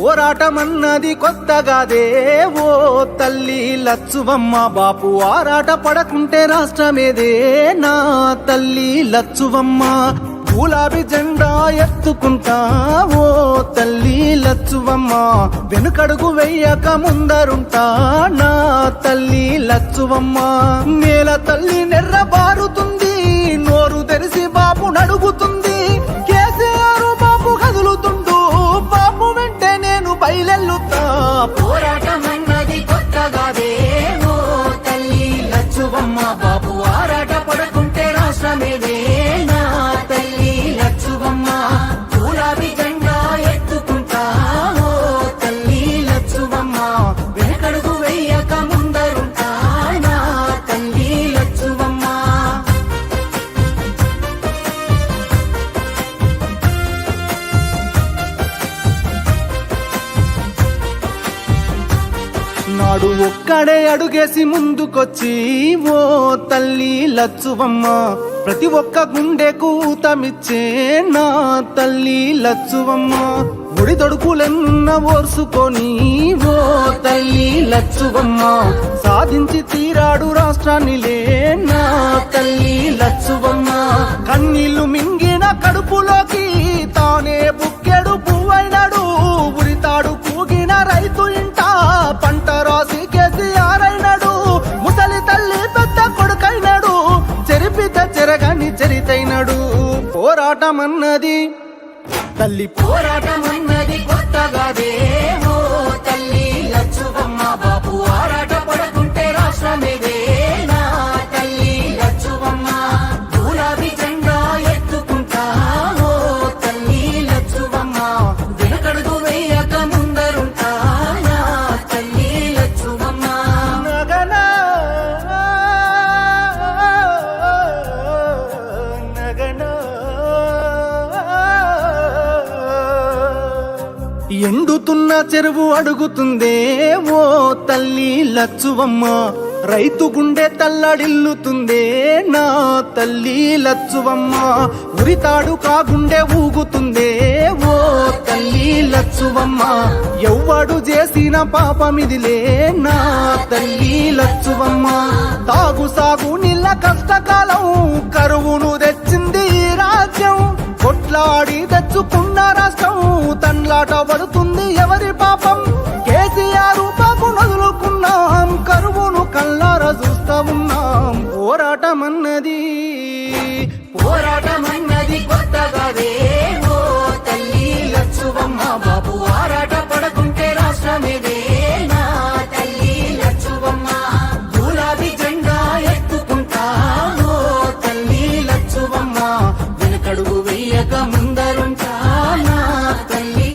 పోరాటమన్నది కొత్తగాదే ఓ తల్లి లచ్చువమ్మ. బాపు ఆరాట పడకుంటే రాష్ట్రమేదే నా తల్లి లచ్చువమ్మ. గులాబీ జెండా ఎత్తుకుంటా ఓ తల్లి లచ్చువమ్మ. వెనుకడుగు వెయ్యక ముందరుంటా నా తల్లి లచ్చువమ్మ. నేల తల్లి నెర్ర బారుతుంది, నోరు తెరిసి బాపు నడుగుతుంది. కేసీఆర్ బాపు కదులుతుండు, బాపు వెంటే నేను బయలెల్లుతా. పోరాటమన్నది కొత్తగాదే ఓ తల్లి లచ్చువమ్మ. బాపు ఆరాట పడకుంటే రాష్ట్రమేదే నా తల్లి లచ్చువమ్మ. గులాబీ జెండా ఎత్తుకుంటా ఓ తల్లి లచ్చువమ్మ. వెనకడుగు వెయ్యక ముందరుంటా నా తల్లి లచ్చువమ్మ. నాడు ఒక్కడే అడుగేసి ముందుకొచ్చి ఓ తల్లి లచ్చువమ్మ. ప్రతి ఒక్క గుండెకు ఊతమిచ్చే నా తల్లి లచ్చువమ్మ. గుడి తొడుకులెన్న ఓర్సుకొని ఓ తల్లి లచ్చువమ్మ. సాధించి తీరాడు రాష్ట్రాన్నిలే నా తల్లి లచ్చువమ్మ. కన్నీళ్లు మింగిన కడుపులోకి తానే బుక్కెడు పువ్వైనాడు. ఉరితాడు కూగిన రైతు ఇంట పంట రాసి కేసీఆర్ అయినాడు. ముసలి తల్లి పెద్ద కొడుకైనాడు, చెరిపిత చెరగని చరితైనాడు. పోరాటమన్నది తల్లి పోరాటమన్నది కొత్తగాదే ఓ తల్లి లచ్చువమ్మ. బాపు ఆరాట పడకుంటే రాష్ట్రమేదే నా తల్లి లచ్చువమ్మ. గులాబీ జెండా ఎత్తుకుంటా ఓ తల్లి లచ్చువమ్మ. వెనకడుగు వేయక ముందరుంటా నా తల్లి లచ్చువమ్మ. నగనా నగనా ఎండుతున్న చెరువు అడుగుతుందే ఓ తల్లి లచ్చువమ్మ. రైతు గుండె తల్లడిల్లుతుందే నా తల్లి లచ్చువమ్మ. ఉరితాడు కాగుండె ఊగుతుందే ఓ తల్లి లచ్చువమ్మ. ఎవ్వడు చేసిన పాపమిదిలే నా తల్లి లచ్చువమ్మ. తాగు సాగు నీళ్ళ కష్టకాలం కరువును తెచ్చింది ఈ రాజ్యం. కొట్లాడి తెచ్చుకున్న రాష్ట్రం తన్లాట పడుతుంది ఎవరి పాపం. కేసీఆర్ బాపు నదులుకున్నాం, కరువును కల్లార చూస్తా ఉన్నాం. పోరాటమన్నది కొత్తగాదే ఓ తల్లి లచ్చువమ్మ. బాపు